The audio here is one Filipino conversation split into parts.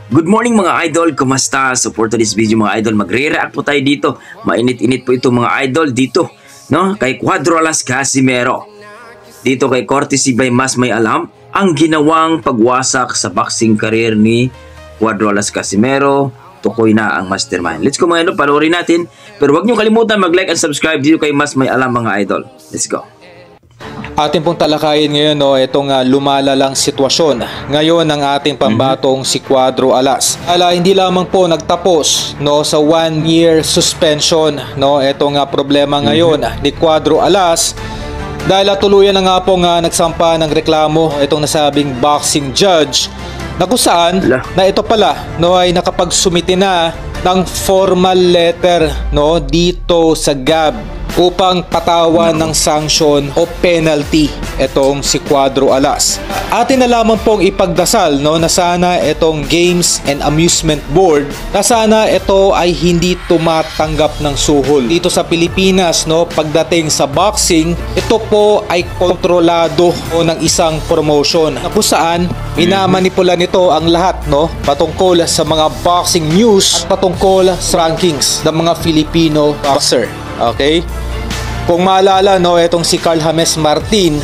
Good morning mga idol, kumusta? So for today's video mga idol, magre-react po tayo dito. Mainit-init po ito mga idol dito, no? Kay Cuadro Alas Casimero. Dito kay Courtesy by Mas May Alam, ang ginawang pagwasak sa boxing career ni Cuadro Alas Casimero. Tukoy na ang mastermind. Let's go mga idol, panoorin natin. Pero huwag niyo kalimutan mag-like and subscribe dito kay Mas May Alam mga idol. Let's go. Ating pong talakayin ngayon itong lumalalang sitwasyon ngayon ng ating pambatong si Cuadro Alas. Hindi lamang po nagtapos sa 1-year suspension itong problema ngayon ni Cuadro Alas dahil tuluyan na nga pong nagsampa ng reklamo itong nasabing boxing judge na kung saan na ito pala ay nakapagsumite na ng formal letter dito sa GAB upang patawan ng sanction o penalty itong si Cuadro Alas. Atin na lamang pong ipagdasal na sana itong Games and Amusement Board na sana ito ay hindi tumatanggap ng suhol. Dito sa Pilipinas pagdating sa boxing, ito po ay kontrolado ng isang promotion na kung saan minamanipula nito ang lahat patungkol sa mga boxing news at patungkol sa rankings ng mga Filipino boxer. Okay? Kung maalala itong si Carl James Martin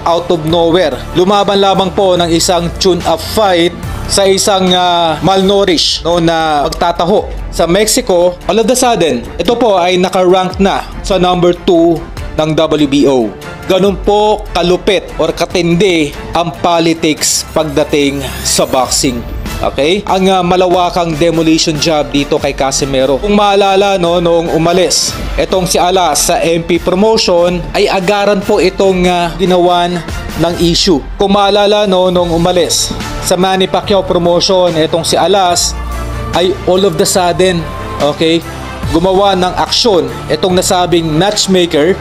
out of nowhere lumaban lamang po ng isang tune-up fight sa isang malnourished na magtataho sa Mexico. All of the sudden ito po ay naka-rank na sa number 2 ng WBO. Ganun po kalupit or katindi ang politics pagdating sa boxing. Okay? Ang malawakang demolition job dito kay Casimero. Kung maalala noong umalis itong si Alas sa MP promotion ay agaran po itong ginawan ng issue. Kung maalala noong umalis sa Manny Pacquiao promotion itong si Alas ay all of the sudden gumawa ng aksyon itong nasabing matchmaker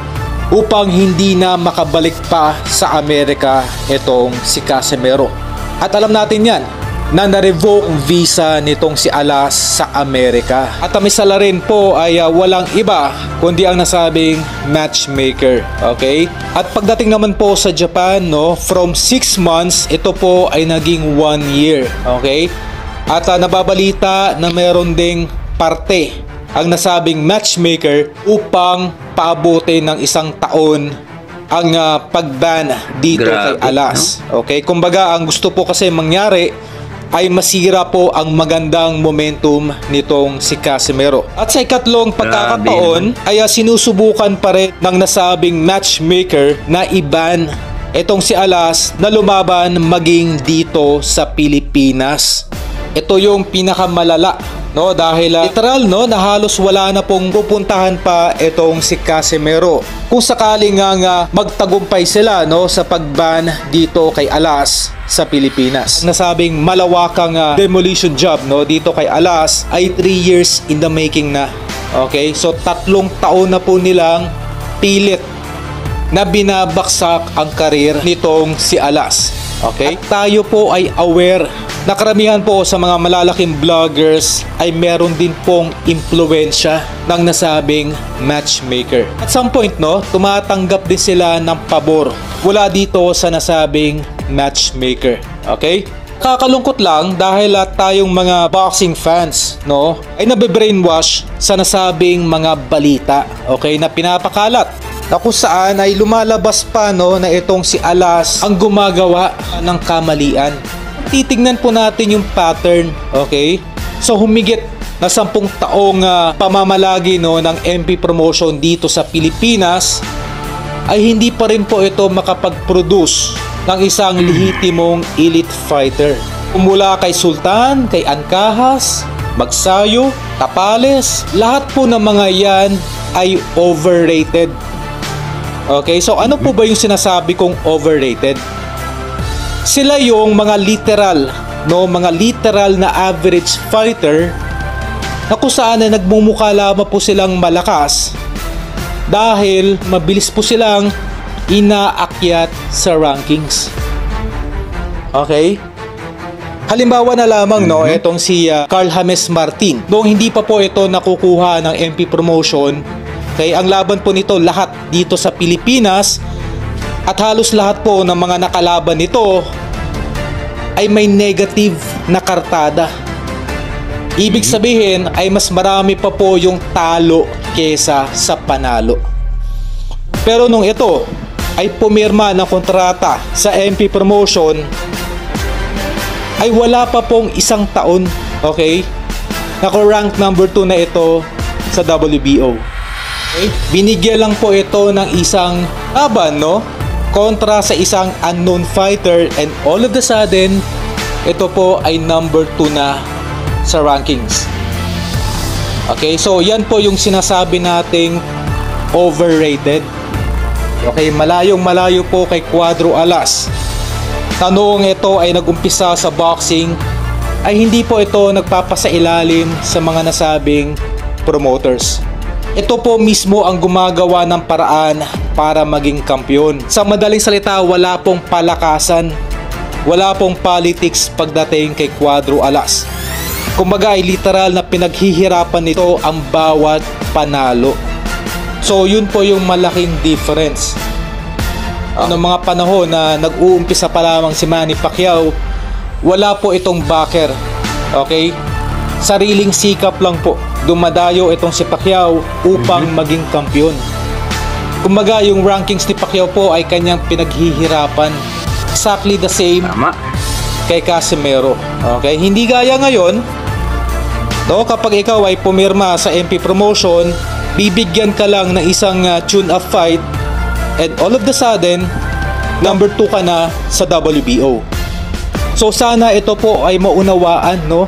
upang hindi na makabalik pa sa Amerika itong si Casimero. At alam natin yan na na-revoke ang visa nitong si Alas sa Amerika. At ang misala rin po ay walang iba kundi ang nasabing matchmaker. Okay? At pagdating naman po sa Japan, from 6 months, ito po ay naging 1 year. Okay? At nababalita na meron ding parte ang nasabing matchmaker upang paabutin ng 1 taon ang pag-ban dito kay Alas. Okay? Kumbaga, ang gusto po kasi mangyari ay masira po ang magandang momentum nitong si Casimero. At sa ikatlong pagkakataon ay sinusubukan pa rin ng nasabing matchmaker na i-ban itong si Alas na lumaban maging dito sa Pilipinas. Ito yung pinakamalala dahil literal na halos wala na pong pupuntahan pa itong si Casimero. Kung sakaling nga magtagumpay sila sa pag-ban dito kay Alas sa Pilipinas. Nasabing malawakang demolition job dito kay Alas ay 3 years in the making na. Okay? So 3 taon na po nilang pilit na binabaksak ang karir nitong si Alas. Okay? At tayo po ay aware na karamihan po sa mga malalaking vloggers ay meron din pong impluwensya ng nasabing matchmaker. At some point tumatanggap din sila ng pabor mula dito sa nasabing matchmaker. Okay? Kakalungkot lang dahil tayong mga boxing fans ay nabe-brainwash sa nasabing mga balita na pinapakalat na kung saan ay lumalabas pa na itong si Alas ang gumagawa ng kamalian. Titignan po natin yung pattern. Okay? So humigit na 10 taong pamamalagi ng MP promotion dito sa Pilipinas ay hindi pa rin po ito makapag-produce ng isang lehitimong elite fighter. Mula kay Sultan, kay Ancahas, Magsayo, Tapales, lahat po ng mga yan ay overrated. Okay, so ano po ba yung sinasabi kong overrated? Sila yung mga literal na average fighter na kung saan na nagmumukha lamang po silang malakas dahil mabilis po silang inaakyat sa rankings. Okay? Halimbawa na lamang itong si Carl James Martin. Noong hindi pa po ito nakukuha ng MP promotion, ang laban po nito lahat dito sa Pilipinas at halos lahat po ng mga nakalaban nito ay may negative na kartada. Ibig sabihin ay mas marami pa po yung talo kesa sa panalo. Pero nung ito ay pumirma ng kontrata sa MP Promotion, ay wala pa pong isang taon, okay? Naka-rank number 2 na ito sa WBO. Okay? Binigyan lang po ito ng isang laban, no? Kontra sa isang unknown fighter, and all of the sudden, ito po ay number 2 na sa rankings. Okay, so yan po yung sinasabi nating overrated. Okay, malayo po kay Cuadro Alas. Noong ito ay nagumpisa sa boxing, ay hindi po ito nagpapasailalim sa mga nasabing promoters. Ito po mismo ang gumagawa ng paraan para maging kampiyon. Sa madaling salita, wala pong palakasan, wala pong politics pagdating kay Cuadro Alas. Kumbaga ay literal na pinaghihirapan nito ang bawat panalo. So yun po yung malaking difference. Noong mga panahon na nag-uumpisa pa lamang si Manny Pacquiao, wala po itong backer. Okay? Sariling sikap lang po. Dumadayo itong si Pacquiao upang maging kampiyon. Kumbaga yung rankings ni Pacquiao po ay kanyang pinaghihirapan. Exactly the same kay Casimero. Okay? Hindi gaya ngayon, no, kapag ikaw ay pumirma sa MP Promotion, bibigyan ka lang ng isang tune-up fight, and all of the sudden, number 2 ka na sa WBO. So sana ito po ay maunawaan, no,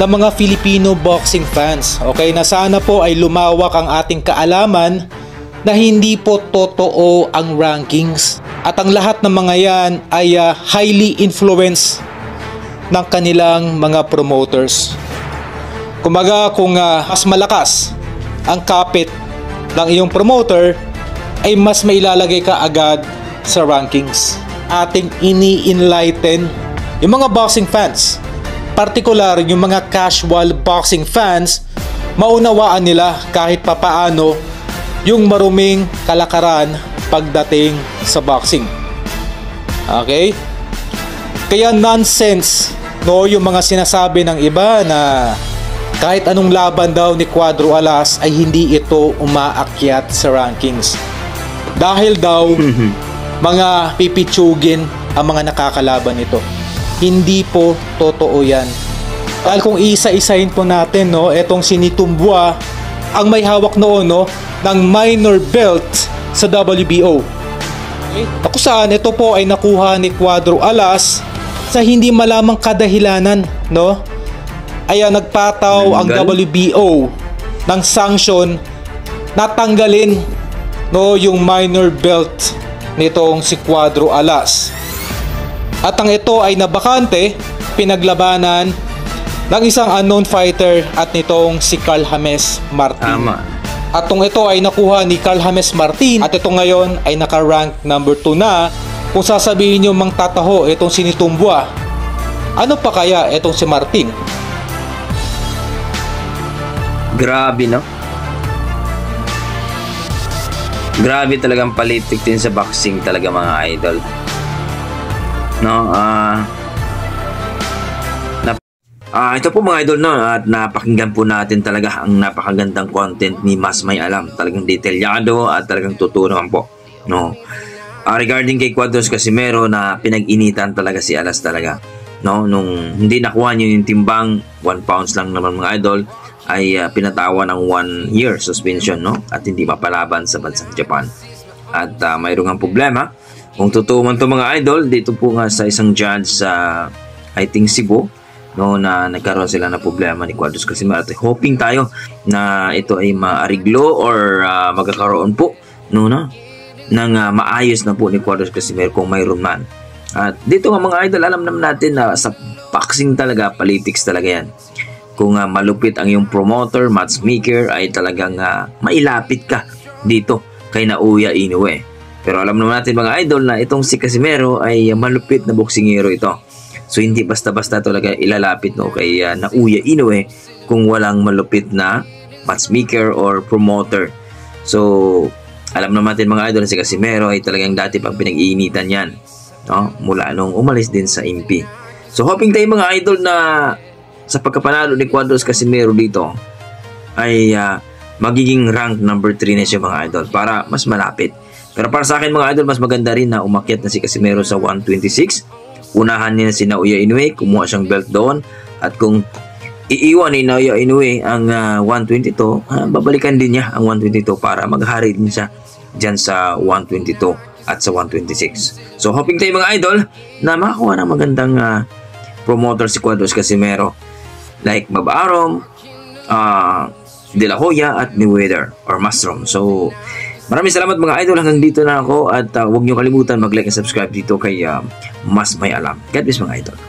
ng mga Filipino boxing fans. Okay, na sana po ay lumawak ang ating kaalaman na hindi po totoo ang rankings. At ang lahat ng mga yan ay highly influenced ng kanilang mga promoters. Kumbaga kung mas malakas ang kapit ng iyong promoter, ay mas mailalagay ka agad sa rankings. Ating ini-enlighten yung mga boxing fans, particular yung mga casual boxing fans, maunawaan nila kahit papaano yung maruming kalakaran pagdating sa boxing. Okay? Kaya nonsense, no, yung mga sinasabi ng iba na kahit anong laban daw ni Cuadro Alas ay hindi ito umaakyat sa rankings. Dahil daw mga pipitsugin ang mga nakakalaban nito. Hindi po totoo yan. Dahil kung isa-isahin po natin, no, etong si Nitumbua ang may hawak noon, no, ng minor belt sa WBO. Okay? Kung saan ito po ay nakuha ni Cuadro Alas sa hindi malamang kadahilanan, no? Ay nagpataw ang WBO ng sanction na tanggalin, no, yung minor belt nitong si Cuadro Alas. At ang ito ay nabakante, pinaglabanan ng isang unknown fighter at nitong si Carl James Martin. At itong ito ay nakuha ni Carl James Martin, at ito ngayon ay naka-rank number 2 na. Kung sasabihin nyo mang tataho itong si Nitumbua, ano pa kaya itong si Martin? Grabe, no? Grabe talagang politik din sa boxing talaga, mga idol. No, ito po mga idol, no, at napakinggan po natin talaga ang napakagandang content ni Mas May Alam. Talagang detalyado at talagang totoo naman po, no. Regarding kay Cuadro Casimero na pinag-initan talaga si Alas talaga, no, nung hindi nakuha niyo yung timbang, 1 pounds lang naman mga idol, ay pinatawa ng 1 year suspension, no, at hindi mapalaban sa bansang Japan. At mayroong ang problema. Kung totoo man ito mga idol, dito po nga sa isang judge sa I think Cebu, no, na nagkaroon sila ng problema ni Cuadro Casimero. At hoping tayo na ito ay maariglo or magkakaroon po, no, ng maayos na po ni Cuadro Casimero kung mayroon man. At dito nga mga idol, alam naman natin na sa boxing talaga, politics talaga yan. Kung malupit ang iyong promoter, matchmaker, ay talagang mailapit ka dito kay Naoya Inoue. Pero alam naman natin mga idol na itong si Casimero ay malupit na boksingero ito. So hindi basta-basta talaga ilalapit, no, kay Naoya Inoue kung walang malupit na matchmaker or promoter. So alam naman natin mga idol na si Casimero ay talagang dati pang pinag-iinitan yan, no, mula nung umalis din sa MP. So hoping tayo mga idol na sa pagkapanalo ni Cuadros Casimero dito ay magiging rank number 3 na siya mga idol para mas malapit. Pero para sa akin mga idol, mas maganda rin na umakyat na si Casimero sa 126. Unahan niya si Naoya Inoue, kumuha siyang belt doon. At kung iiwan ni Naoya Inoue ang 122, babalikan din niya ang 122 para maghari din siya dyan sa 122 at sa 126. So hoping tayo mga idol na makakuha ng magandang promoter si Cuadros Casimero like Baba Arom, De La Hoya at Mayweather or Mastrom. So maraming salamat mga idol, hanggang dito na ako at huwag niyo kalimutan mag-like and subscribe dito kay Mas May Alam. God bless mga idol.